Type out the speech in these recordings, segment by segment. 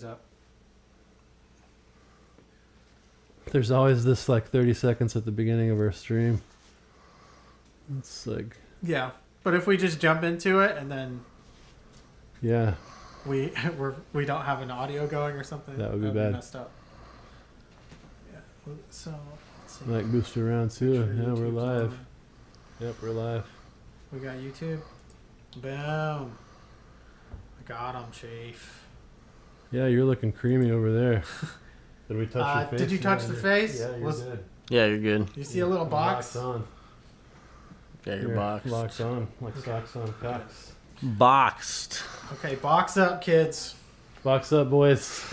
up. There's always this like 30 seconds at the beginning of our stream. It's like, Yeah, but if we just jump into it and then yeah, we don't have an audio going or something, that would be bad. Messed up. Yeah. So let's see. Like boost around too. Sure Yeah, we're YouTube's live. on. Yep, we're live. We got YouTube. Boom. I got him, Chief. Yeah, you're looking creamy over there. Did we touch your face? Did you touch the face? Yeah, you're good. Yeah, you're good. You see a little box? Locked on. Yeah, you're boxed. Locked on, like socks on cocks. Boxed. Okay, box up, kids. Box up, boys.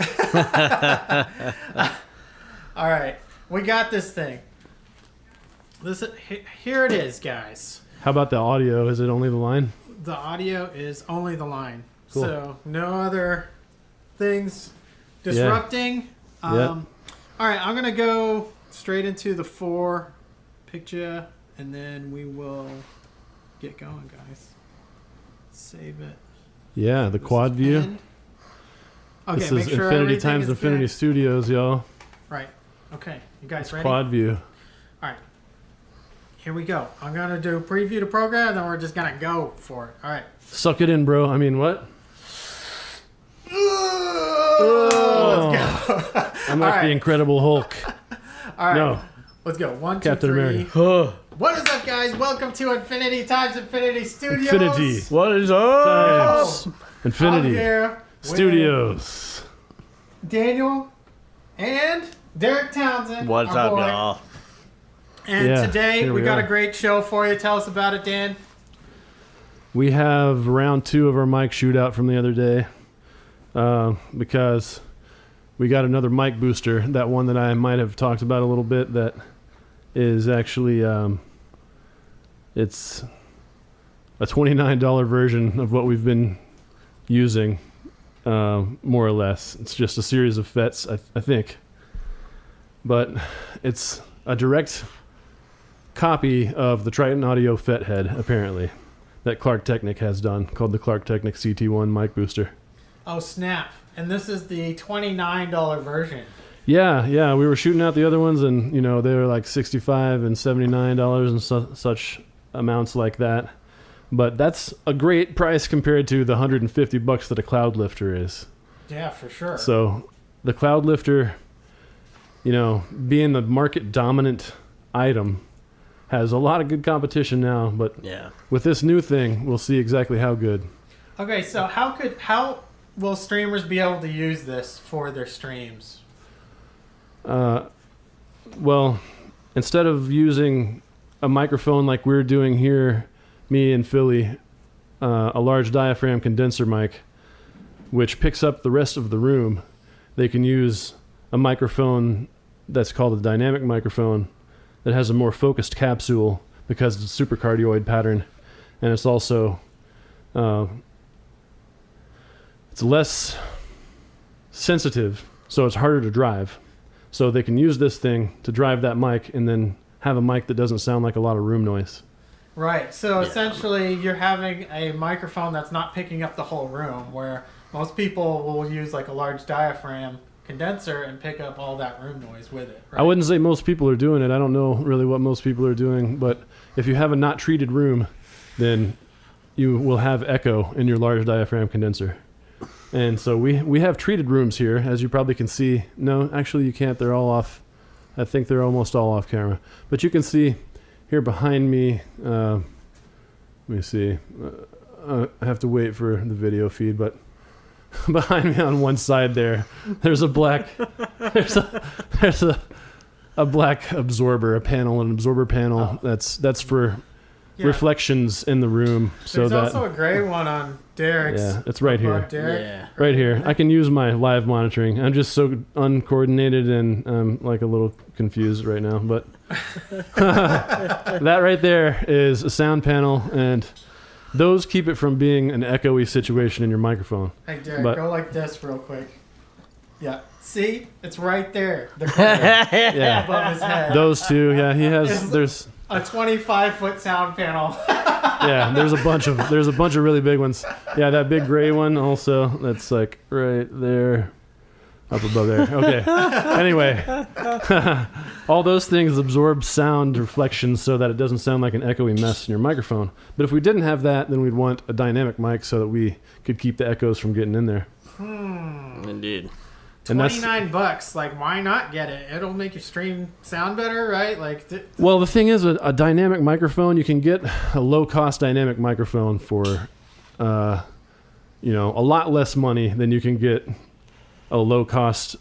All right, we got this thing. Here it is, guys. How about the audio? Is it only the line? The audio is only the line. Cool. So no other things disrupting. Yeah. All right, I'm going to go straight into the 4 picture, and then we will get going, guys. Save it. Yeah, the quad view. Pinned. Okay, This make is sure Infinity everything times is Infinity good. Studios, y'all. Right. Okay, you guys It's ready? quad view. All right. Here we go. I'm going to do preview the program, and then we're just going to go for it. All right. Suck it in, bro. I mean, what? Let's go. I'm like the Incredible Hulk. All right. No. Let's go. 1, 2, Captain 3. America. What is up, guys? Welcome to Infinity times Infinity Studios. Infinity. What is up? Times. I'm Infinity. here with Studios. Daniel and Derek Townsend. What's our up, boy. y'all? And Yeah, today here we we got are. a great show for you. Tell us about it, Dan. We have round 2 of our mic shootout from the other day because we got another mic booster. That one that I might have talked about a little bit that is actually it's a $29 version of what we've been using, more or less. It's just a series of FETs, I think. But it's a direct copy of the Triton Audio FET head, apparently, that Klark Teknik has done, called the Klark Teknik CT-1 mic booster. Oh, snap. And this is the $29 version. Yeah, we were shooting out the other ones, and, you know, they were like $65 and $79 and such amounts like that. But that's a great price compared to the $150 that a Cloud Lifter is. Yeah, for sure. So the Cloud Lifter, you know, being the market dominant item, has a lot of good competition now, but Yeah. with this new thing, we'll see exactly how good. Okay, so how will streamers be able to use this for their streams? Well, instead of using a microphone like we're doing here, me and Philly, a large diaphragm condenser mic, which picks up the rest of the room, they can use a microphone that's called a dynamic microphone that has a more focused capsule because it's a supercardioid pattern, and it's also it's less sensitive, so it's harder to drive. So they can use this thing to drive that mic and then have a mic that doesn't sound like a lot of room noise. Right. So essentially, you're having a microphone that's not picking up the whole room, where most people will use like a large diaphragm condenser and pick up all that room noise with it. Right? I wouldn't say most people are doing it. I don't know really what most people are doing, but if you have a not treated room, then you will have echo in your large diaphragm condenser. And so we have treated rooms here, as you probably can see. No, actually you can't. They're all off. I think they're almost all off camera. But you can see here behind me, let me see. I have to wait for the video feed, but behind me on one side there's a black there's a black absorber, an absorber panel that's for reflections in the room. There's also a gray one on Derek's. Yeah, it's right here. Yeah. Right here. I can use my live monitoring. I'm just so uncoordinated and I'm like a little confused right now, but that right there is a sound panel, and those keep it from being an echoey situation in your microphone. Hey, Derek, But- go like this real quick. Yeah. See? It's right there. The Yeah. above his head. Those two, yeah, there's A 25-foot sound panel. yeah, there's a bunch of really big ones. Yeah, that big gray one also, that's like right there. up above there. Okay. Anyway, all those things absorb sound reflections so that it doesn't sound like an echoey mess in your microphone. But if we didn't have that, then we'd want a dynamic mic so that we could keep the echoes from getting in there. Indeed. $29. Like, why not get it? It'll make your stream sound better, right? Like, well, the thing is, a dynamic microphone, you can get a low-cost dynamic microphone for, a lot less money than you can get a low-cost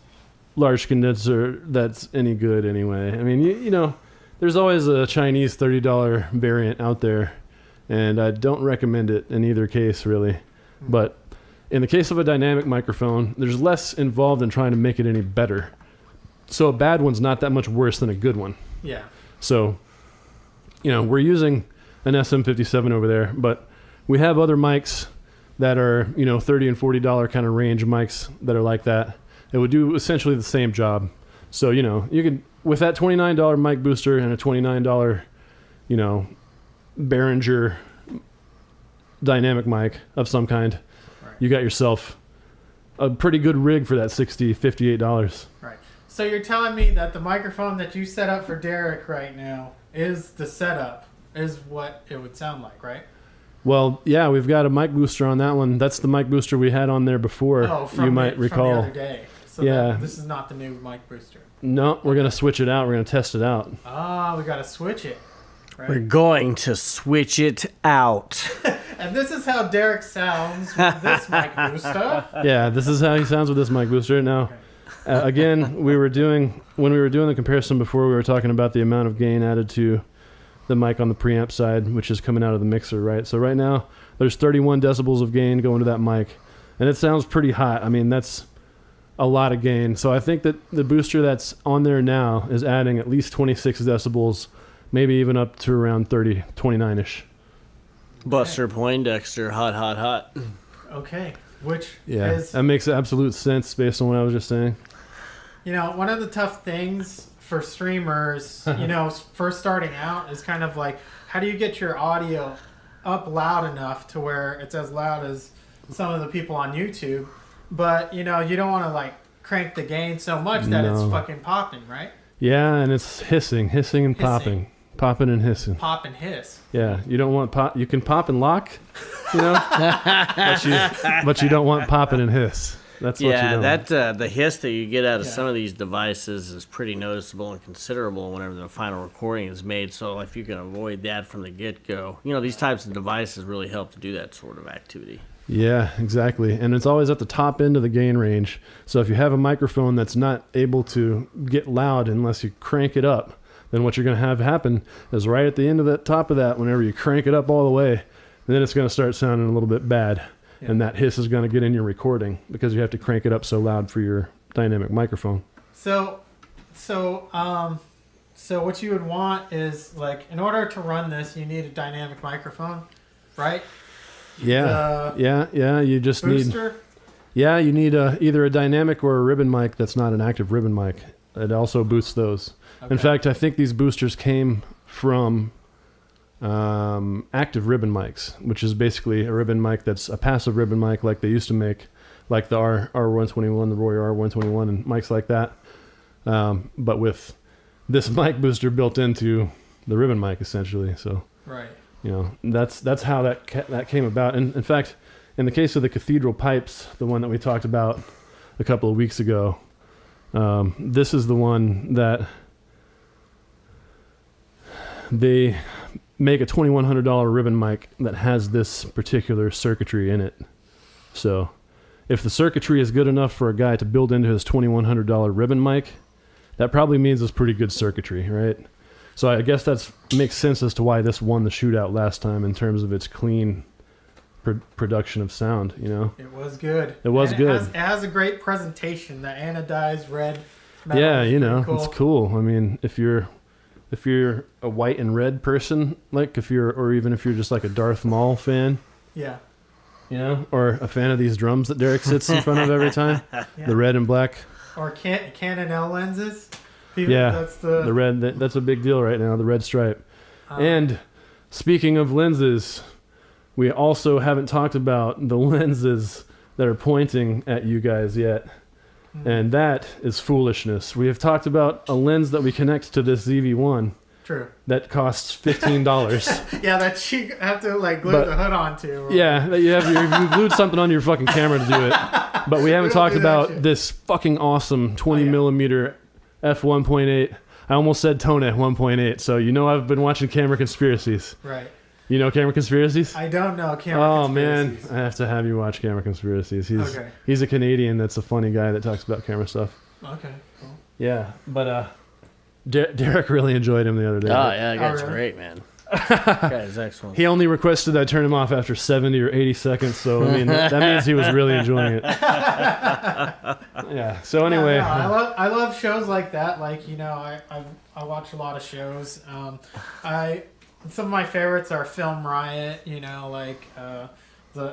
large condenser that's any good anyway. I mean, there's always a Chinese $30 variant out there, and I don't recommend it in either case, really. But in the case of a dynamic microphone, there's less involved in trying to make it any better. So a bad one's not that much worse than a good one. Yeah. So, we're using an SM57 over there, but we have other mics that are, $30 and $40 kind of range mics that are like that. It would do essentially the same job. So, you could, with that $29 mic booster and a $29, Behringer dynamic mic of some kind, you got yourself a pretty good rig for that $60, $58. Right. So you're telling me that the microphone that you set up for Derek right now is the setup, is what it would sound like, right? Well, yeah, we've got a mic booster on that one. That's the mic booster we had on there before, you might recall. From the other day. So yeah. This is not the new mic booster. No, we're going to switch it out. We're going to test it out. We got to switch it. Right? We're going to switch it out. And this is how Derek sounds with this mic booster. Yeah, this is how he sounds with this mic booster. Now, again, when we were doing the comparison before, we were talking about the amount of gain added to the mic on the preamp side, which is coming out of the mixer, right? So right now, there's 31 decibels of gain going to that mic, and it sounds pretty hot. I mean, that's a lot of gain. So I think that the booster that's on there now is adding at least 26 decibels, maybe even up to around 30, 29-ish. Buster Poindexter, hot, hot, hot. Okay, which is... that makes absolute sense based on what I was just saying. One of the tough things for streamers, first starting out is kind of like, how do you get your audio up loud enough to where it's as loud as some of the people on YouTube, but, you don't want to, like, crank the gain so much that it's fucking popping, right? Yeah, and it's hissing and popping. Popping and hissing. Pop and hiss. Yeah, you don't want pop. You can pop and lock, but you don't want popping and hiss. That's what you don't. Yeah, the hiss that you get out of some of these devices is pretty noticeable and considerable whenever the final recording is made. So if you can avoid that from the get-go, these types of devices really help to do that sort of activity. Yeah, exactly. And it's always at the top end of the gain range. So if you have a microphone that's not able to get loud unless you crank it up, then what you're going to have happen is right at the end of that top of that, whenever you crank it up all the way, then it's going to start sounding a little bit bad. Yeah. And that hiss is going to get in your recording because you have to crank it up so loud for your dynamic microphone. So what you would want is, like, in order to run this, you need a dynamic microphone, right? Yeah, you just booster? you need either a dynamic or a ribbon mic that's not an active ribbon mic. It also boosts those. Okay. In fact, I think these boosters came from active ribbon mics, which is basically a ribbon mic that's a passive ribbon mic like they used to make, like the R121, the Roy R121, and mics like that. But with this mic booster built into the ribbon mic, essentially. So, right. That's how that came about. And in fact, in the case of the Cathedral pipes, the one that we talked about a couple of weeks ago, this is the one that they make a $2,100 ribbon mic that has this particular circuitry in it. So if the circuitry is good enough for a guy to build into his $2,100 ribbon mic, that probably means it's pretty good circuitry, right? So I guess that makes sense as to why this won the shootout last time in terms of its clean production of sound, It was good. It was good. It has a great presentation, the anodized red metal. Yeah, cool. It's cool. I mean, if you're a white and red person, like or even if you're just like a Darth Maul fan. Yeah. Or a fan of these drums that Derek sits in front of every time. Yeah. The red and black. Or Canon L lenses. That's the red. That's a big deal right now, the red stripe. And speaking of lenses, we also haven't talked about the lenses that are pointing at you guys yet. And that is foolishness. We have talked about a lens that we connect to this ZV-1 True. that costs $15. Yeah, that you have to like glue the hood onto. Yeah, that you glued something on your fucking camera to do it. But we haven't talked about this fucking awesome 20 millimeter f1.8. I almost said Tone 1.8. So you know I've been watching Camera Conspiracies. Right. You know Camera Conspiracies? I don't know Camera Conspiracies. Man, I have to have you watch Camera Conspiracies. He's a Canadian that's a funny guy that talks about camera stuff. Okay, cool. Yeah, but Derek really enjoyed him the other day. Oh, yeah, that guy's great, man. That guy's excellent. He only requested I turn him off after 70 or 80 seconds, so I mean that means he was really enjoying it. Yeah. So anyway, I love shows like that. Like I watch a lot of shows. Some of my favorites are Film Riot. The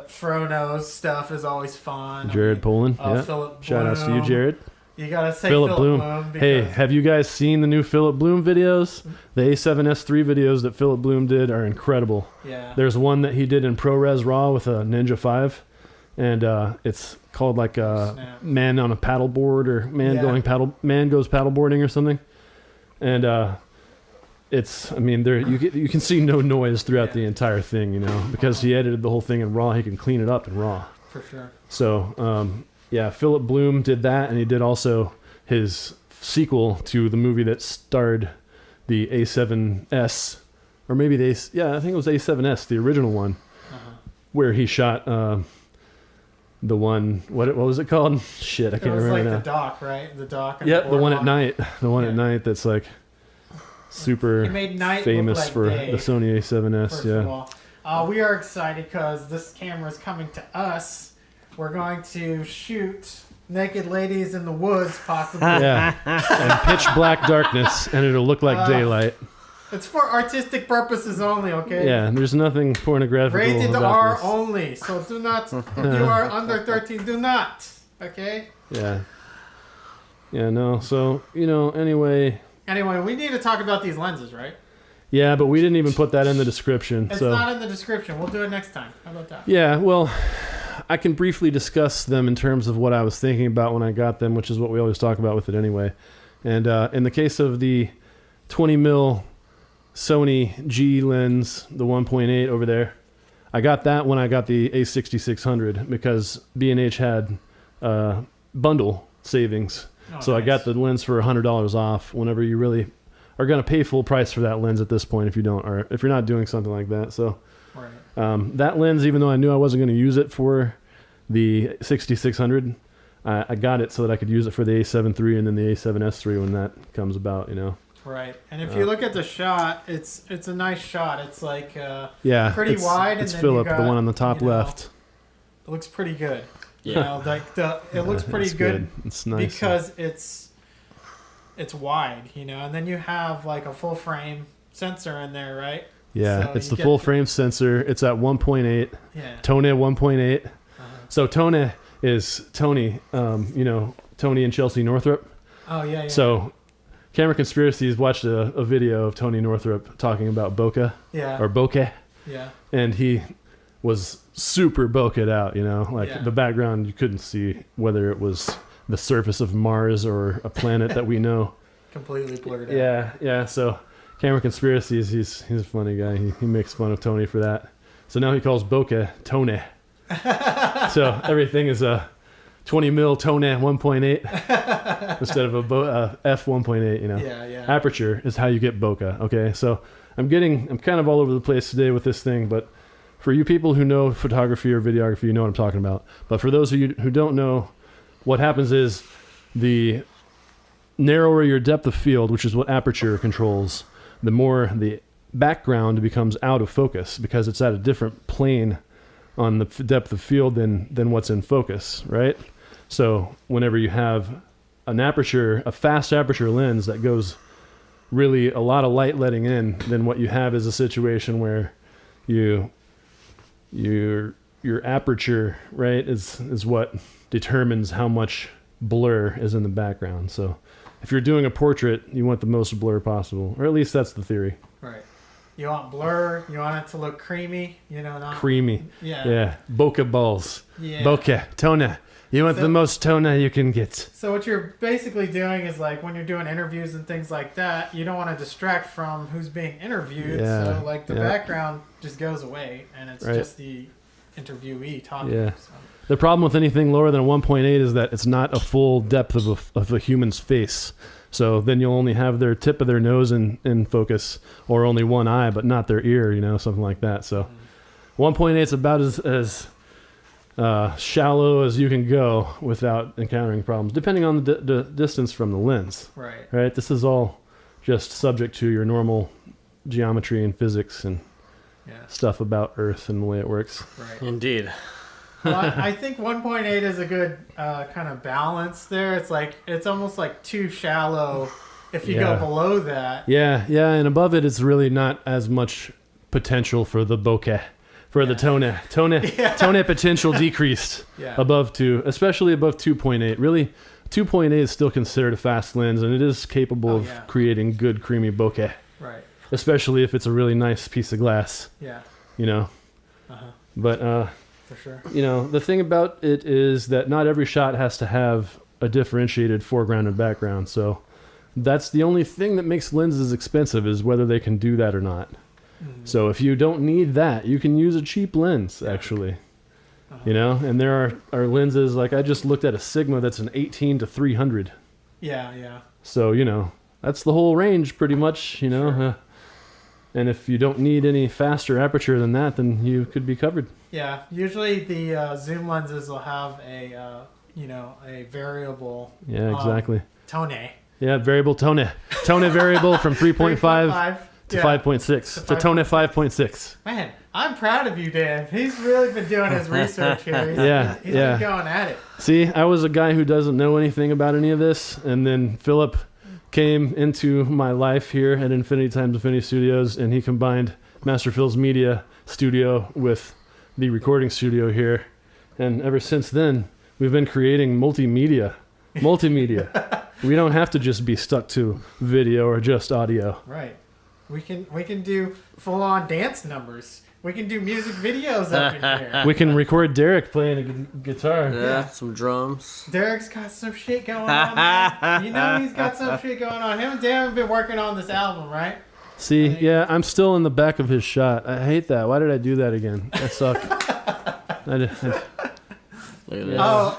Fronos stuff is always fun. Jared Poland. Yeah. Philip Bloom. Shout outs to you, Jared. You gotta say Philip Bloom. Hey, have you guys seen the new Philip Bloom videos? The A7S3 videos that Philip Bloom did are incredible. Yeah. There's one that he did in ProRes RAW with a Ninja 5, and it's called like Man on a Paddleboard or Man Goes Paddleboarding or something. And you can see no noise throughout the entire thing, because he edited the whole thing in RAW. He can clean it up in RAW. For sure. So, yeah, Philip Bloom did that, and he did also his sequel to the movie that starred the A7S, or maybe I think it was A7S, the original one, where he shot the one, what was it called? Shit, I can't remember now. It was like the dock, right? The dock. Yep, the one at night. The one at night that's like super famous for the Sony A7S. Yeah. We are excited because this camera is coming to us. We're going to shoot naked ladies in the woods, possibly. Yeah, and pitch black darkness, and it'll look like daylight. It's for artistic purposes only, okay? Yeah, there's nothing pornographic. Rated R only, so do not, if you are under 13, do not, okay? Yeah. Yeah, no, so, anyway. Anyway, we need to talk about these lenses, right? Yeah, but we didn't even put that in the description. It's not in the description. We'll do it next time. How about that? Yeah, well, I can briefly discuss them in terms of what I was thinking about when I got them, which is what we always talk about with it anyway. And in the case of the 20mm Sony G lens, the 1.8 over there, I got that when I got the A6600 because B&H had bundle savings. So nice. I got the lens for $100 off whenever you really are going to pay full price for that lens at this point if you don't, or if you're not doing something like that. So that lens, even though I knew I wasn't going to use it for the 6600, I got it so that I could use it for the A7 III and then the A7S3 when that comes about, Right, and if you look at the shot, it's a nice shot. It's like pretty wide. It's Philip, the one on the top left. It looks pretty good. Yeah, it looks pretty good. It's nice because it's wide, and then you have like a full frame sensor in there, right? Yeah, so it's the full frame sensor. It's at 1.8. Yeah. Tone 1.8. So Tone is Tony, Tony and Chelsea Northrup. Oh yeah. So Camera Conspiracies watched a video of Tony Northrup talking about bokeh. Yeah. Or bokeh. Yeah. And he was super bokeh'd out, the background you couldn't see whether it was the surface of Mars or a planet that we know. Completely blurred out. Yeah. So Camera Conspiracies, he's a funny guy. He makes fun of Tony for that. So now he calls bokeh Tone. So everything is a 20mm Tone 1.8 instead of a f1.8. Yeah. Aperture is how you get bokeh. Okay, so I'm kind of all over the place today with this thing, but for you people who know photography or videography, you know what I'm talking about. But for those of you who don't know, what happens is the narrower your depth of field, which is what aperture controls, the more the background becomes out of focus because it's at a different plane on the depth of field than what's in focus, right? So whenever you have a fast aperture lens that goes really a lot of light letting in, then what you have is a situation where your aperture, right, is what determines how much blur is in the background. So if you're doing a portrait, you want the most blur possible, or at least that's the theory. Right. You want blur. You want it to look creamy. Not creamy. Yeah. Bokeh balls. Yeah. Bokeh. Tone. You want the most toner you can get. So what you're basically doing is like when you're doing interviews and things like that, you don't want to distract from who's being interviewed. Yeah. So like the background just goes away and it's just the interviewee talking. Yeah. So. The problem with anything lower than a 1.8 is that it's not a full depth of a human's face. So then you'll only have their tip of their nose in focus, or only one eye, but not their ear, something like that. So 1.8 is about as shallow as you can go without encountering problems, depending on the distance from the lens. Right. This is all just subject to your normal geometry and physics and stuff about Earth and the way it works. Right. Indeed. Well, I think 1.8 is a good kind of balance there. It's almost like too shallow if you go below that. Yeah, and above it, it's really not as much potential for the bokeh. For the tone potential decreased above 2, especially above 2.8. Really, 2.8 is still considered a fast lens, and it is capable of creating good, creamy bokeh. Right. Especially if it's a really nice piece of glass. Yeah. But, for sure. The thing about it is that not every shot has to have a differentiated foreground and background. So that's the only thing that makes lenses expensive, is whether they can do that or not. So if you don't need that, you can use a cheap lens, actually. And there are lenses, like I just looked at a Sigma that's an 18 to 300. Yeah. So, that's the whole range pretty much, Sure. And if you don't need any faster aperture than that, then you could be covered. Yeah, usually the zoom lenses will have a variable. Yeah, exactly. Tone. Yeah, variable tone. Tone variable from 3.5 to 5.6 to tone 5.6. Man, I'm proud of you, Dave. He's really been doing his research here. He's been going at it. See, I was a guy who doesn't know anything about any of this, and then Philip came into my life here at Infinity Times Infinity Studios, and he combined Master Phil's media studio with the recording studio here, and ever since then, we've been creating multimedia. We don't have to just be stuck to video or just audio. Right. We can do full-on dance numbers. We can do music videos up in here. We can record Derek playing a guitar. Yeah, some drums. Derek's got some shit going on, man. He's got some shit going on. Him and Dan have been working on this album, right? See, I'm still in the back of his shot. I hate that. Why did I do that again? That sucked.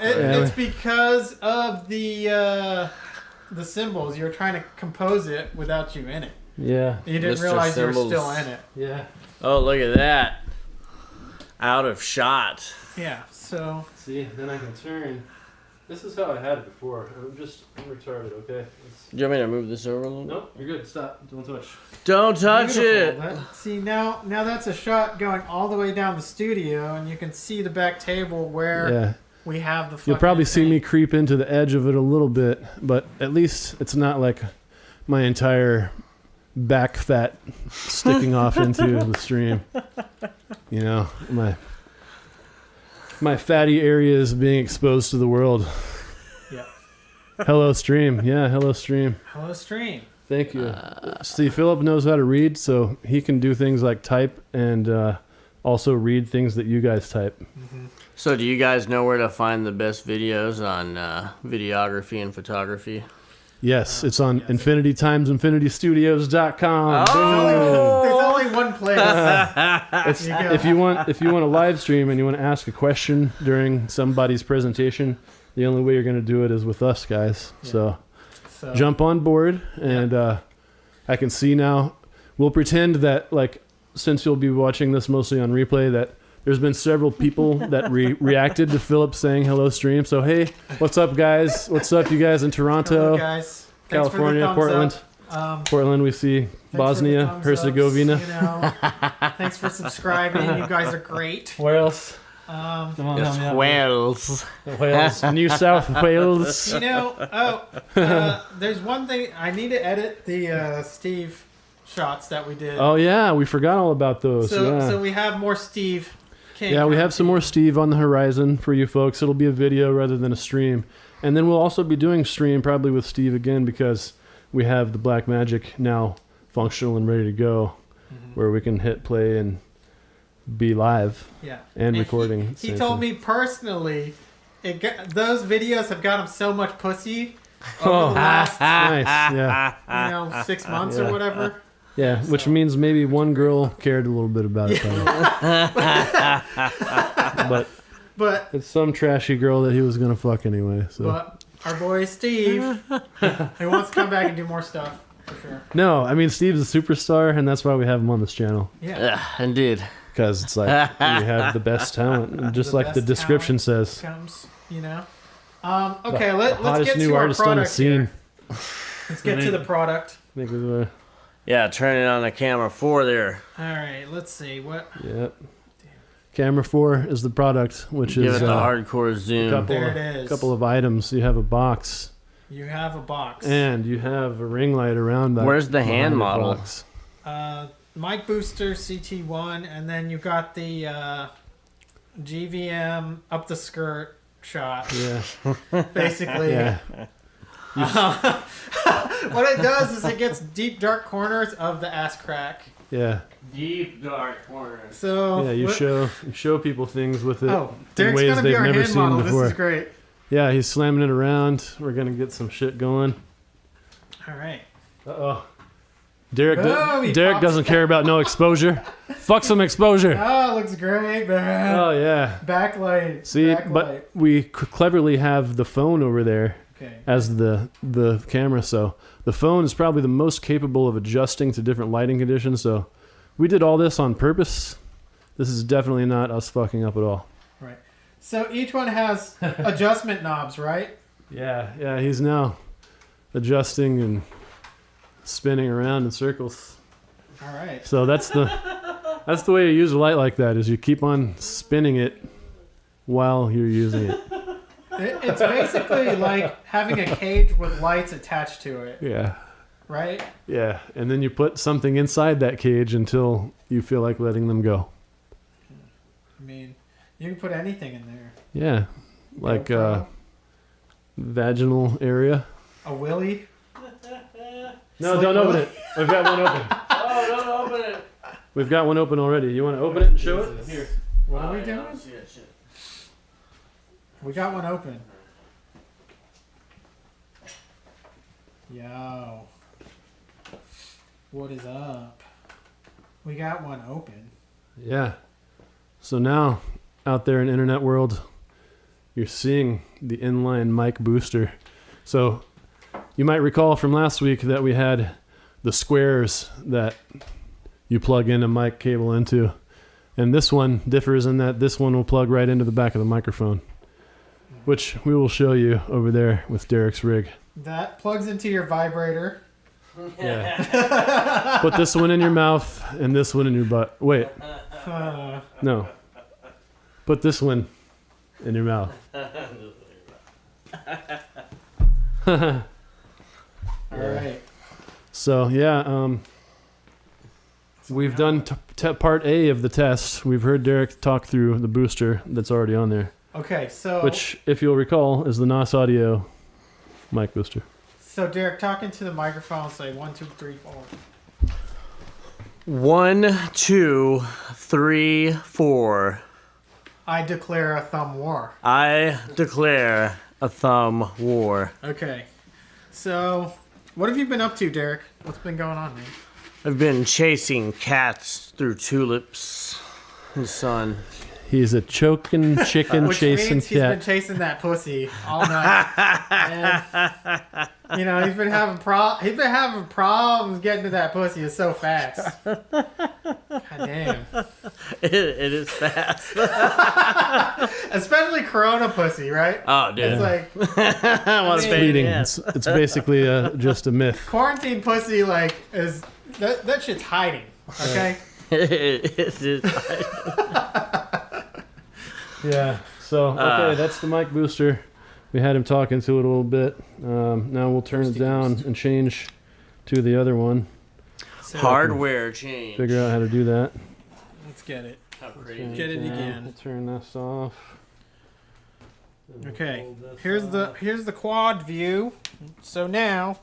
It's because of the symbols. You were trying to compose it without you in it. Yeah. You didn't realize you were still in it. Yeah. Oh, look at that. Out of shot. Yeah, so... See, then I can turn. This is how I had it before. I'm retarded, okay? Do you want me to move this over a little bit? Nope, you're good. Stop. Don't touch. Don't touch it! See, now that's a shot going all the way down the studio, and you can see the back table where we have the You'll probably see me creep into the edge of it a little bit, but at least it's not like my entire back fat sticking off into the stream. My fatty areas being exposed to the world. Yeah. Hello stream. Yeah, hello stream. Hello stream. Thank you. See, Philip knows how to read, so he can do things like type and also read things that you guys type. Mm-hmm. So do you guys know where to find the best videos on videography and photography? Yes, it's on infinitytimesinfinitystudios.com. Oh! There's only one place. If you want a live stream and you want to ask a question during somebody's presentation, the only way you're going to do it is with us guys. Yeah. So jump on board, and I can see now. We'll pretend that, like, since you'll be watching this mostly on replay, that there's been several people that reacted to Philip saying hello stream. So, hey, what's up, guys? What's up, you guys in Toronto, guys. California, Portland? Portland, we see Bosnia, Herzegovina. Thanks for subscribing. You guys are great. Where else? Wales. New South Wales. There's one thing. I need to edit the Steve shots that we did. Oh, yeah. We forgot all about those. So we have more Steve. Yeah, we have some more Steve on the horizon for you folks. It'll be a video rather than a stream. And then we'll also be doing stream probably with Steve again, because we have the Blackmagic now functional and ready to go, where we can hit play and be live and recording. He told me personally those videos have got him so much pussy over Oh, the last, nice. Yeah. 6 months Yeah. or whatever. Yeah, which means maybe one girl cared a little bit about it. But it's some trashy girl that he was gonna fuck anyway. So. But our boy Steve, he wants to come back and do more stuff for sure. No, I mean Steve's a superstar, and that's why we have him on this channel. Yeah, indeed. Because it's like we have the best talent, and just like the description says. Comes, okay, let's hottest get new to our artist on the product scene. here. Let's get to the product. I think it was, Yeah, turning on the camera 4 there. All right, let's see what. Yep. Camera 4 is the product, which Give is it the hardcore zoom. There it is. A couple of items. You have a box, You have a box. and you have a ring light around that. Where's the hand behind the model? box. Mic booster CT-1, and then you got the GVM up the skirt shot. Yeah. Basically. Yeah. What it does is it gets deep dark corners of the ass crack. Yeah. Deep dark corners. So Yeah. You show people things with it. Oh, in Derek's ways gonna be they've our never hand seen model. before. This is great. Yeah, he's slamming it around. We're gonna get some shit going. All right. Uh-oh. Derek, he Derek pops doesn't care about no exposure. Fuck some exposure. Oh, it looks great, man. Oh yeah. Backlight. See, backlight. but we cleverly have the phone over there Okay. as the camera. So the phone is probably the most capable of adjusting to different lighting conditions. So we did all this on purpose. This is definitely not us fucking up at all. Right. So each one has adjustment knobs, right? Yeah. He's now adjusting and spinning around in circles. All right. So that's the way you use a light like that, is you keep on spinning it while you're using it. It's basically like having a cage with lights attached to it, Yeah. right? Yeah. And then you put something inside that cage until you feel like letting them go. I mean, you can put anything in there. Yeah. Like GoPro, vaginal area. a willy. No, Slick don't open willy. it. We've got one open. Oh, don't open it. We've got one open already. You want to open it and show it? Here. What are we doing? We got one open. Yo. What is up? We got one open. Yeah. So now, out there in internet world, you're seeing the inline mic booster. So you might recall from last week that we had the squares that you plug in a mic cable into. And this one differs in that this one will plug right into the back of the microphone, which we will show you over there with Derek's rig. That plugs into your vibrator. Yeah. Put this one in your mouth and this one in your butt. Wait. No. Put this one in your mouth. All right. So yeah, we've done part A of the test. We've heard Derek talk through the booster that's already on there, Okay, so which, if you'll recall, is the NOS Audio mic booster. so Derek, talking to the microphone, say 1, 2, 3, 4. 1, 2, 3, 4. I declare a thumb war. I declare a thumb war. Okay. So, what have you been up to, Derek? What's been going on, man? I've been chasing cats through tulips in the sun. He's a choking chicken Which chasing means he's been cat. chasing that pussy all night. And, you know, he's been having problems getting to that pussy. It's so fast. God damn. It is fast. Especially Corona pussy, right? Oh, dude. It's like What I a mean, pain. Fleeting. Yeah. It's basically just a myth. quarantine pussy, like is that shit's hiding. Okay. It is. Yeah. So okay, that's the mic booster. We had him talking to it a little bit. Now we'll turn it down and change to the other one. So, Hardware change. Figure out how to do that. let's get it. How crazy. Get it Down. again. We'll turn this off. And we'll Okay. hold this off. Here's the quad view. So now,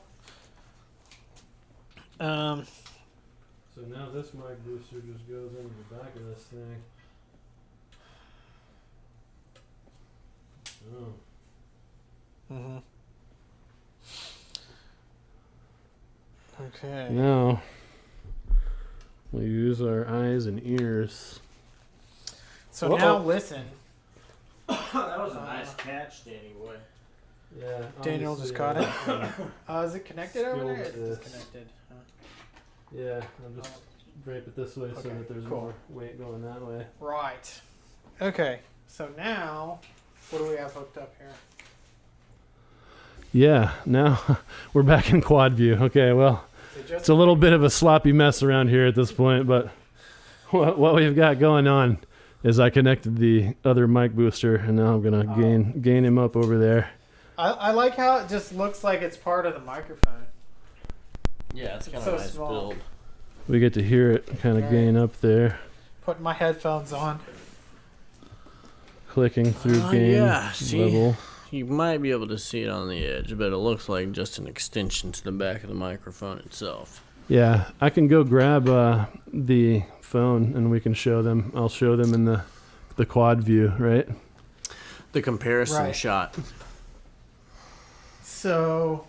So now this mic booster just goes into the back of this thing. Mm-hmm. Okay. Now we'll use our eyes and ears. So now listen. That was a nice catch, Danny boy. Yeah. Daniel just caught it. Is it connected over there? It's this. disconnected. Huh? Yeah, I'll just drape it this way so Okay, that there's cool. more weight going that way. Right. Okay. So now, what do we have hooked up here? Yeah, now we're back in quad view. Okay, well, it's a little bit of a sloppy mess around here at this point, but what we've got going on is I connected the other mic booster, and now I'm gonna gain him up over there. I like how it just looks like it's part of the microphone. Yeah, it's kind of so a nice small. build. We get to hear it kind of gain up there, Putting my headphones on. clicking through gain yeah, see? level. You might be able to see it on the edge, but it looks like just an extension to the back of the microphone itself. Yeah, I can go grab the phone and we can show them. I'll show them in the quad view, right? The comparison Right. shot. So,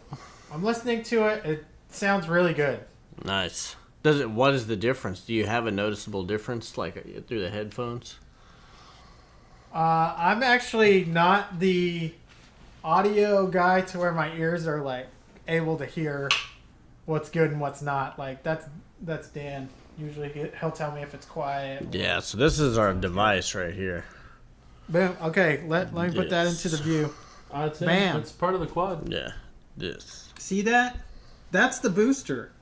I'm listening to it. It sounds really good. Nice. What is the difference? Do you have a noticeable difference, like through the headphones? I'm actually not the audio guy to where my ears are like able to hear what's good and what's not. Like that's Dan. Usually he'll tell me if it's quiet. Yeah, so this is our device right here. Boom. Okay, let me put that into the view. Bam. It's part of the quad. Yeah, this. See that? That's the booster.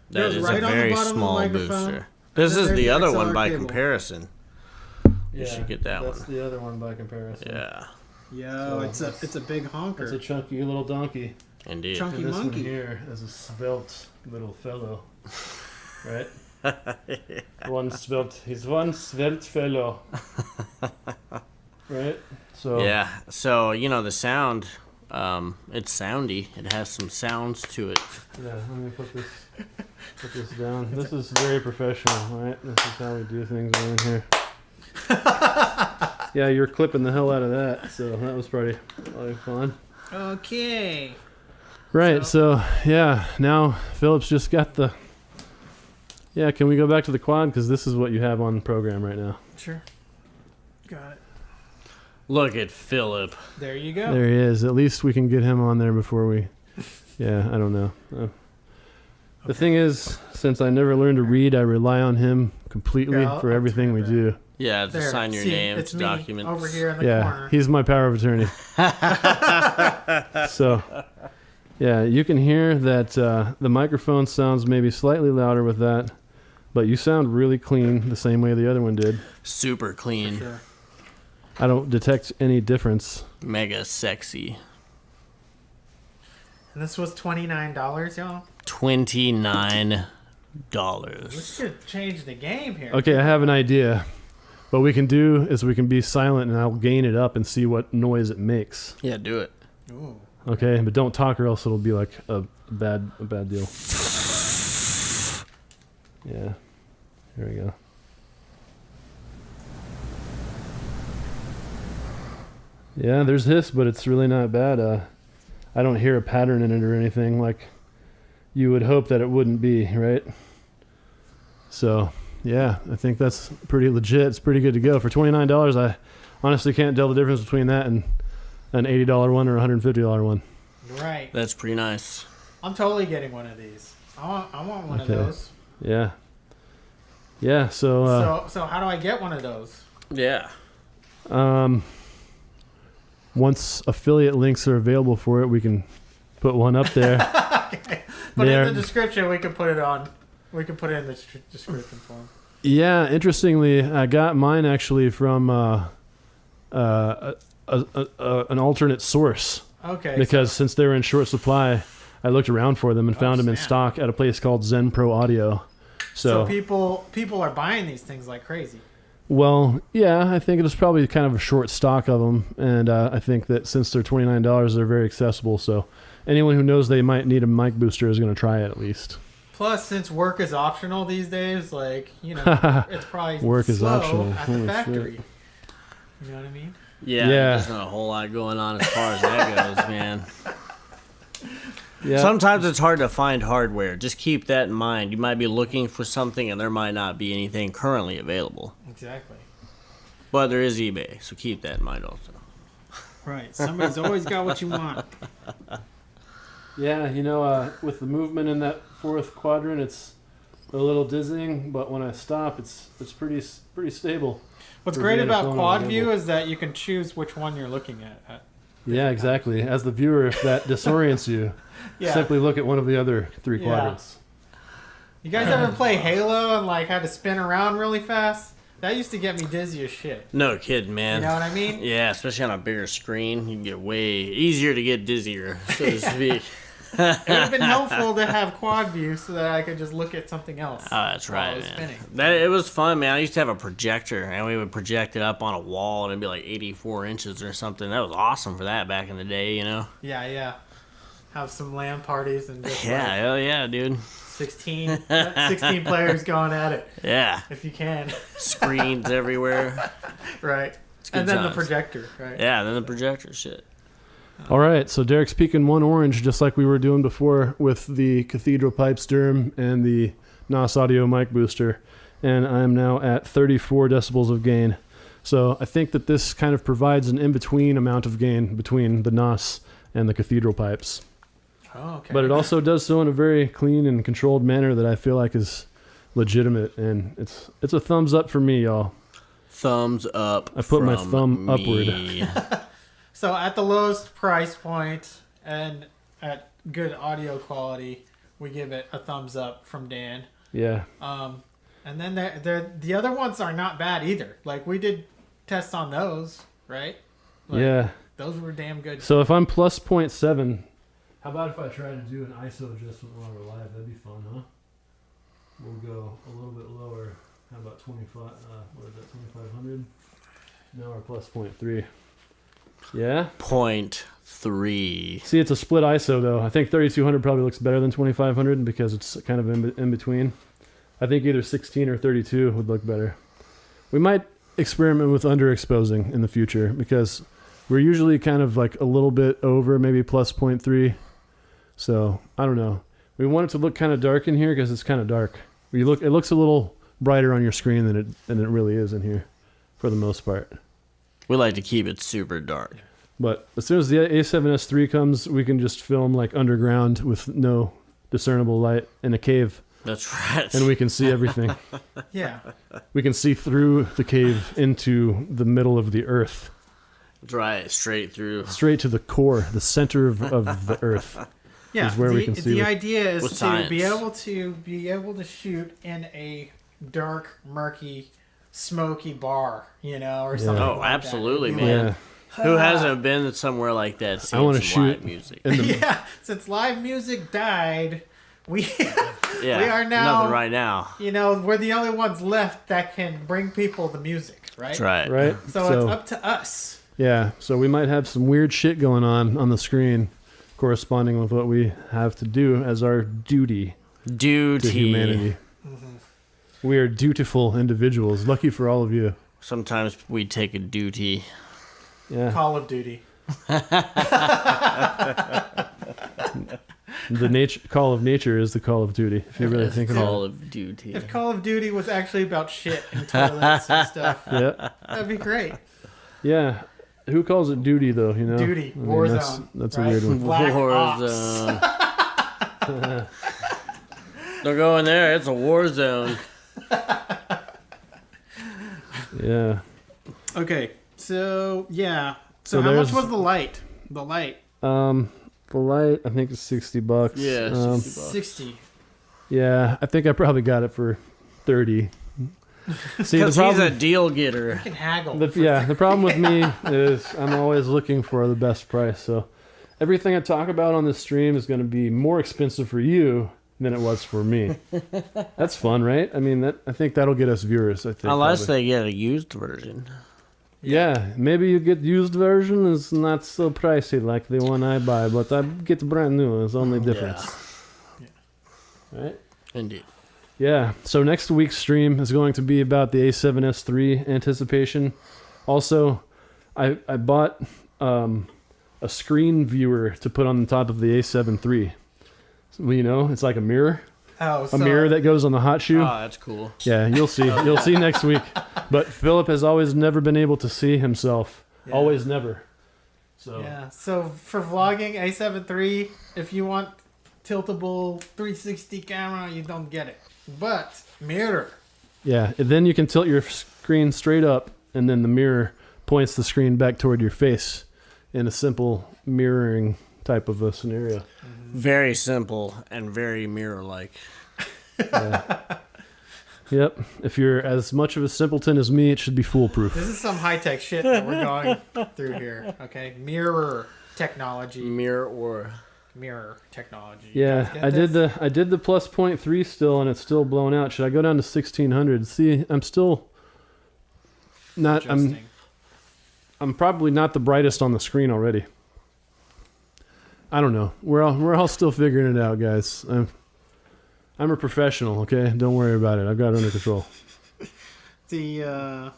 That Goes is right a on the very bottom of the small microphone. booster. This then is there's the the other one XLR by cable. comparison. You should get that that's one. the other one by comparison. Yeah, Yo, So it's a big honker. It's a chunky little donkey. indeed. Chunky And this one monkey. here is a svelte little fellow, right? He's one svelte fellow, right? So Yeah, so the sound, it's soundy. It has some sounds to it. yeah. Let me put this down. This is very professional, right? This is how we do things around here. Yeah, you're clipping the hell out of that, so that was probably fun. Okay. Right, so yeah, now Philip's just got the. Yeah, can we go back to the quad because this is what you have on the program right now. Sure. Got it. Look at Philip. There you go. There he is. At least we can get him on there before we. Yeah, I don't know. The thing is, since I never learned to read, I rely on him completely Yeah, for I'll everything we turn do. Yeah, to There. sign your See, name it's to me documents. over here in the Yeah, corner. he's my power of attorney. So, yeah, you can hear that the microphone sounds maybe slightly louder with that, but you sound really clean the same way the other one did. Super clean. Sure. I don't detect any difference. Mega sexy. And this was $29, y'all. $29. We should change the game here. Okay, I have an idea. What we can do is we can be silent and I'll gain it up and see what noise it makes. Yeah, do it. Ooh. Okay, but don't talk or else it'll be like a bad deal. Yeah. Here we go. Yeah, there's hiss, but it's really not bad. I don't hear a pattern in it or anything like you would hope that it wouldn't be, right? So, yeah, I think that's pretty legit. It's pretty good to go. For $29, I honestly can't tell the difference between that and an $80 one or a $150 one. Right. That's pretty nice. I'm totally getting one of these. I want one Okay. of those. Yeah. Yeah, so So how do I get one of those? Yeah. once affiliate links are available for it, we can put one up there. Okay. But They in are- the description, we can put it on. We can put it in the description form. Yeah, interestingly, I got mine actually from an alternate source. Okay. Because since they were in short supply, I looked around for them and found them in snap. stock at a place called Zen Pro Audio. So people are buying these things like crazy. Well, yeah, I think it was probably kind of a short stock of them, and I think that since they're $29, they're very accessible. So anyone who knows they might need a mic booster is going to try it at least. Plus, since work is optional these days, like it's probably Work is slow optional. at the Holy factory. shit. You know what I mean? Yeah, there's not a whole lot going on as far as that goes, man. Yeah. Sometimes it's hard to find hardware. Just keep that in mind. You might be looking for something and there might not be anything currently available. Exactly. But there is eBay, so keep that in mind also. Right. Somebody's always got what you want. Yeah, with the movement in that fourth quadrant, it's a little dizzying, but when I stop, it's pretty stable. What's great about quad view is that you can choose which one you're looking at. Yeah, exactly. As the viewer, if that disorients you, simply look at one of the other three quadrants. You guys ever play Halo and had to spin around really fast? That used to get me dizzy as shit. No kidding, man. You know what I mean? Yeah, especially on a bigger screen, you can get way easier to get dizzier, so to speak. It would have been helpful to have quad view so that I could just look at something else. Oh, that's right, man. Spinning. It was fun, man. I used to have a projector, and we would project it up on a wall, and it'd be like 84 inches or something. That was awesome for that back in the day, Yeah. Have some LAN parties and just hell yeah, dude. 16 players going at it. Yeah. If you can. Screens everywhere. Right. And then the projector, right? Yeah, then the projector shit. All right, so Derek's peaking one orange, just like we were doing before with the Cathedral Pipes Derm and the NOS Audio mic booster. And I'm now at 34 decibels of gain. So I think that this kind of provides an in-between amount of gain between the NOS and the Cathedral Pipes. Oh, okay. But it also does so in a very clean and controlled manner that I feel like is legitimate. And it's a thumbs up for me, y'all. Thumbs up. I put my thumb upward. So at the lowest price point and at good audio quality, we give it a thumbs up from Dan. Yeah. And then the other ones are not bad either. We did tests on those, right? Yeah. Those were damn good. So if I'm plus 0.7, how about if I try to do an ISO adjustment while we're live? That'd be fun, huh? We'll go a little bit lower. How about 25? What is that? 2500. Now we're plus 0.3. Yeah. 0.3. See, it's a split ISO though. I think 3200 probably looks better than 2500 because it's kind of in between. I think either 16 or 32 would look better. We might experiment with underexposing in the future because we're usually kind of a little bit over, maybe plus 0.3. So I don't know. We want it to look kind of dark in here because it's kind of dark. It looks a little brighter on your screen than it really is in here, for the most part. We like to keep it super dark. But as soon as the A7S III comes, we can just film underground with no discernible light in a cave. That's right. And we can see everything. Yeah. We can see through the cave into the middle of the earth. That's right, straight through. Straight to the core, the center of the earth. Yeah, is where we can see the idea is with to science. be able to shoot in a dark, murky, smoky bar, or something. Oh, like absolutely, that. man. Yeah. Who hasn't been somewhere like that? I want to some shoot live music. Yeah, since live music died, we we are now nothing right now. We're the only ones left that can bring people the music, right? That's right. Right? So it's up to us. Yeah, so we might have some weird shit going on the screen corresponding with what we have to do as our duty to humanity. Mm-hmm. We are dutiful individuals. Lucky for all of you. Sometimes we take a duty. Yeah. Call of Duty. The call of nature is the call of duty. If you really think about it. Call of Duty. If Call of Duty was actually about shit and toilets and stuff, that'd be great. Yeah. Who calls it duty though? Duty, Warzone. That's right? a weird one. Black Warzone. Don't go in there. It's a war zone. Yeah. Okay. So So how much was the light? The light. The light, I think, is $60. Yeah, $60. 60. Yeah, I think I probably got it for 30. See, because he's a deal getter. You can haggle. The problem with me is I'm always looking for the best price. So everything I talk about on this stream is going to be more expensive for you than it was for me. That's fun, right? I mean, I think that'll get us viewers. I think unless they get a used version. Yeah, maybe you get used version. It's not so pricey like the one I buy, but I get brand new. It's only difference. Yeah. Right? Indeed. Yeah, so next week's stream is going to be about the A7S III anticipation. Also, I bought a screen viewer to put on the top of the A7 III. So, you know, it's like a mirror. Oh, a mirror that goes on the hot shoe. Oh, that's cool. Yeah, you'll see. You'll see next week. But Philip has always never been able to see himself. Yeah. Always never. So yeah. So for vlogging, A7 III, if you want tiltable 360 camera, you don't get it. But mirror. yeah, and then you can tilt your screen straight up, and then the mirror points the screen back toward your face in a simple mirroring type of a scenario. Very simple and very mirror-like. Yeah. Yep. If you're as much of a simpleton as me, it should be foolproof. This is some high-tech shit that we're going through here. Okay, mirror technology. Mirror Technology. Yeah, I did the plus 0.3 still, and it's still blown out. Should I go down to 1600? See, I'm still not. I'm probably not the brightest on the screen already. I don't know. We're all still figuring it out, guys. I'm a professional, okay? Don't worry about it. I've got it under control. The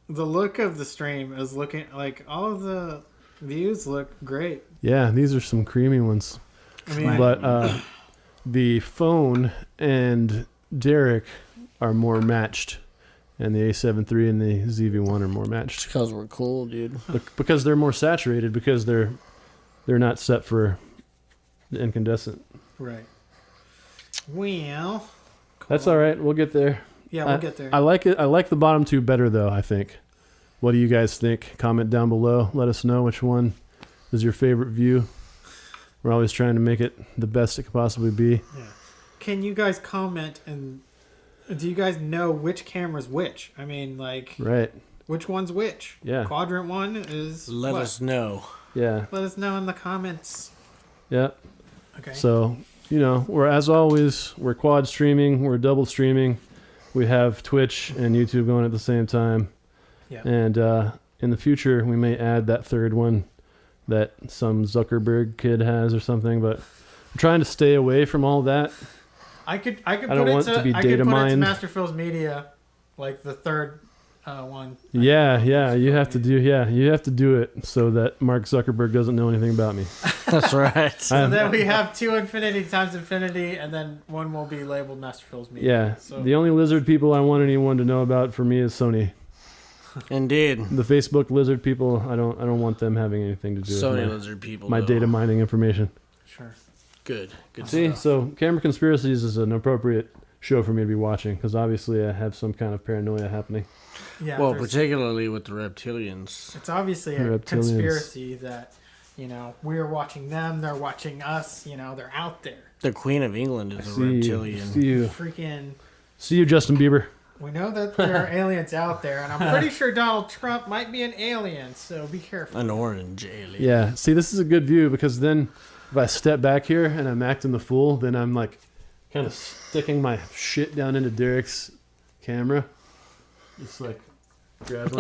look of the stream is looking like all of the views look great. Yeah, these are some creamy ones. I mean, But the phone and Derek are more matched, and the A7 III and the ZV-1 are more matched. Because we're cool, dude. Because they're more saturated, because they're not set for the incandescent. right. Well, That's all right. We'll get there. yeah, we'll get there. I like it. I like the bottom two better, though, I think. What do you guys think? Comment down below. Let us know which one is your favorite view. We're always trying to make it the best it could possibly be. Yeah. Can you guys comment, and do you guys know which camera's which? I mean, like, Right. which one's which? Yeah. Quadrant 1 is Let what? us know. Yeah. Let us know in the comments. Yeah. Okay. So, you know, as always, we're quad streaming. We're double streaming. We have Twitch and YouTube going at the same time. Yeah. And in the future, we may add that third one that some Zuckerberg kid has or something. But I'm trying to stay away from all that. I could I put don't it want to to be I data could put it to mined. Master Phil's Media, like the third one. Yeah, you have to do it so that Mark Zuckerberg doesn't know anything about me. That's right. So then we have 2 infinity times infinity, and then one will be labeled Master Phil's Media. Yeah, So the only lizard people I want anyone to know about for me is Sony. Indeed. The Facebook lizard people, I don't want them having anything to do Sony with lizard people. my though. data mining information. sure. Good. See, stuff. so Camera Conspiracies is an appropriate show for me to be watching because obviously I have some kind of paranoia happening. Yeah. Well, there's- particularly with the reptilians. it's obviously a Reptilians. conspiracy that, you know, we're watching them, they're watching us, you know, they're out there. The Queen of England is a See reptilian. you, Freaking, see you, Justin Bieber. we know that there are aliens out there, and I'm pretty sure Donald Trump might be an alien, so be careful. An orange alien. Yeah, see, this is a good view because then if I step back here and I'm acting the fool, then I'm like kind of sticking my shit down into Derek's camera. It's like grabbing.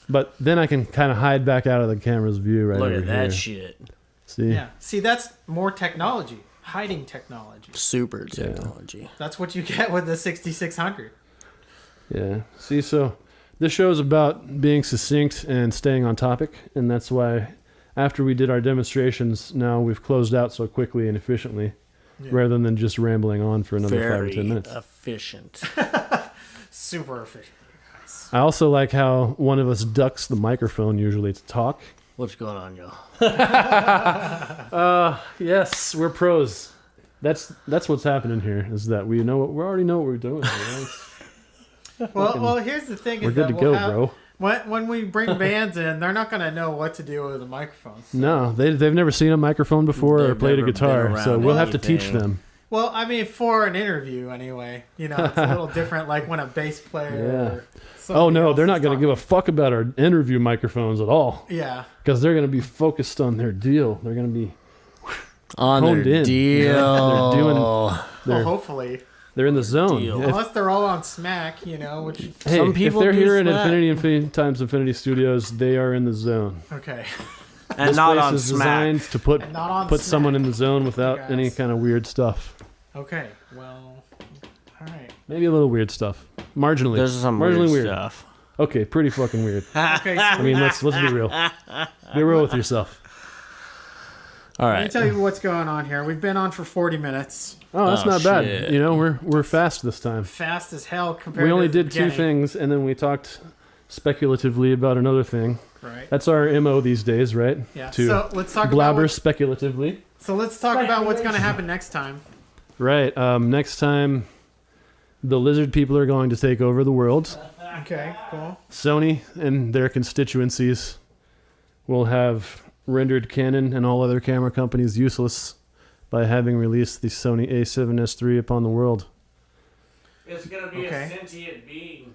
But then I can kind of hide back out of the camera's view right Look over at that here. shit. See? Yeah. See, that's more technology. Hiding technology. Super technology. That's what you get with the 6600. Yeah. See, so this show is about being succinct and staying on topic, and that's why after we did our demonstrations, now we've closed out so quickly and efficiently, Yeah. rather than just rambling on for another 5 or Very 10 minutes. efficient. Super efficient. Nice. I also like how one of us ducks the microphone usually to talk. What's going on, y'all? Yes, we're pros. That's what's happening here. Is that we already know what we're doing. Right? Well, here's the thing. We're is good that to go, we'll have, bro. When we bring bands in, they're not going to know what to do with the microphones. No, they've never seen a microphone before or They've played a never guitar, been so around we'll have to teach anything. them. Well, I mean, for an interview anyway. You know, it's a little different like when a bass player... Yeah. or Oh no, somebody they're else not is going to give a fuck about our interview microphones at all, talking. Yeah. because they're going to be focused on their deal. They're going to be On honed their in. deal. They're doing. Well, They're, hopefully. they're in the zone. Deal. If, Unless they're all on Smack, you know, which... hey, Some people if they're do here at Smack. Infinity times Infinity Studios, they are in the zone. Okay. And This not place on is Smack. designed to put And not on put Smack. someone in the zone without Yes. any kind of weird stuff. Okay, well... Alright. Maybe a little weird stuff. Marginally. There's some marginally weird stuff. Okay, pretty fucking weird. Okay, so I mean, let's be real. Be real with yourself. All let me right. tell you what's going on here. We've been on for 40 minutes. Oh, that's Oh, not bad. shit. You know, we're fast this time. Fast as hell compared We only to the did two beginning. things, and then we talked speculatively about another thing. Right. That's our MO these days, right? Yeah. To So let's talk blabber about speculatively. what's going to happen next time. Right. Next time, the lizard people are going to take over the world. Okay, cool. Sony and their constituencies will have rendered Canon and all other camera companies useless by having released the Sony A7S III upon the world. It's gonna be Okay. a sentient being.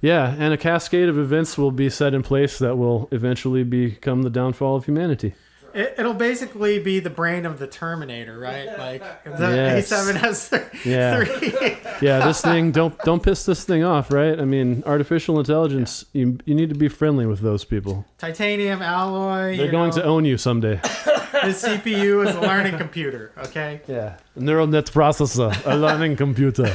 Yeah, and a cascade of events will be set in place that will eventually become the downfall of humanity. It'll basically be the brain of the Terminator, right? Like the Yes. A7S Yeah. III. Yeah, this thing, don't piss this thing off, right? I mean, artificial intelligence, you need to be friendly with those people. Titanium alloy. They're going to own you someday. His CPU is a learning computer, okay? Yeah. Neural net processor, a learning computer.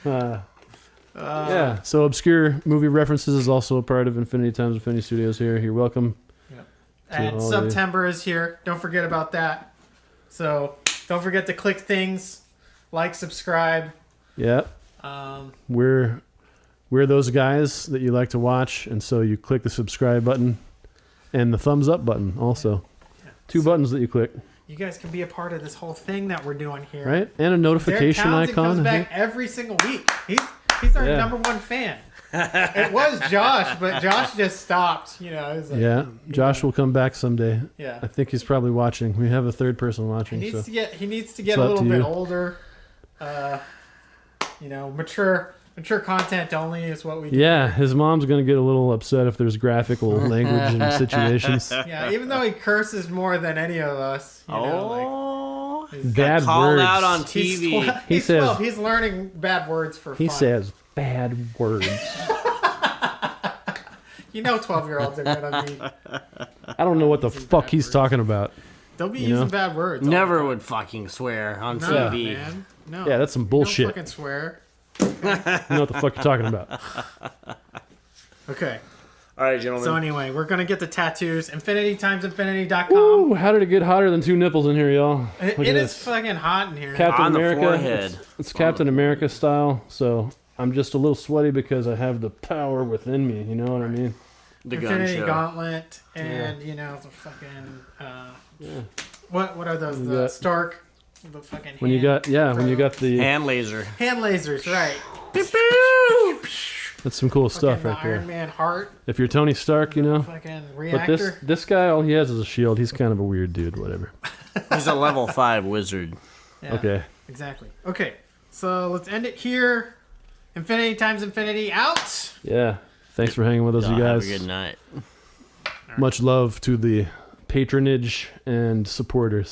Yeah, so obscure movie references is also a part of Infinity Times Infinity Studios here. You're welcome. And all September is here. Don't forget about that. So don't forget to click things, like, subscribe. Yeah, Um, we're those guys that you like to watch, and so you click the subscribe button and the thumbs up button also. Two buttons that you click, you guys can be a part of this whole thing that we're doing here. right? And a notification Derek Townsend icon. comes I back think. every single week. He's our Yeah. number one fan. It was Josh, but Josh just stopped. You know. He's like, Yeah, Josh will come back someday. Yeah. I think he's probably watching. We have a third person He watching. needs So. to get. He needs to It's get a up little to bit you. older. Mature content only is what we do. Yeah, his mom's gonna get a little upset if there's graphical language in situations. Yeah, even though he curses more than any of us. You know, like, Oh, Bad called words. out on he's TV. 12, He he's says- 12. He's learning bad words for He fun. says bad words. You know 12-year-olds are going to be... I don't know what the Using fuck bad he's words. talking about. They'll be You using know? bad words. all Never the would fucking swear on time. No, TV. man. No. Yeah, that's some Don't bullshit. fucking swear. You know what the fuck you're talking about. Okay. All right, gentlemen. So anyway, we're going to get the tattoos. infinitytimesinfinity.com. Ooh, how did it get hotter than two nipples in here, y'all? It Look at is this. fucking hot in here. Captain On the America. forehead. It's Captain America style, so I'm just a little sweaty because I have the power within me. You know what I mean? The gun Infinity show. Gauntlet and, the fucking... What are those? You The got- Stark... The fucking When you got the Hand laser. hand lasers, right. that's some cool stuff Fucking right the Iron there. Man heart. If you're Tony Stark, you know. Fucking But reactor. this guy, all he has is a shield. He's kind of a weird dude. Whatever. He's a level 5 wizard. Yeah, Okay. Exactly. Okay. So let's end it here. Infinity times infinity out. Yeah. Thanks for hanging with us, you Y'all have guys. a good night. Much love to the patronage and supporters.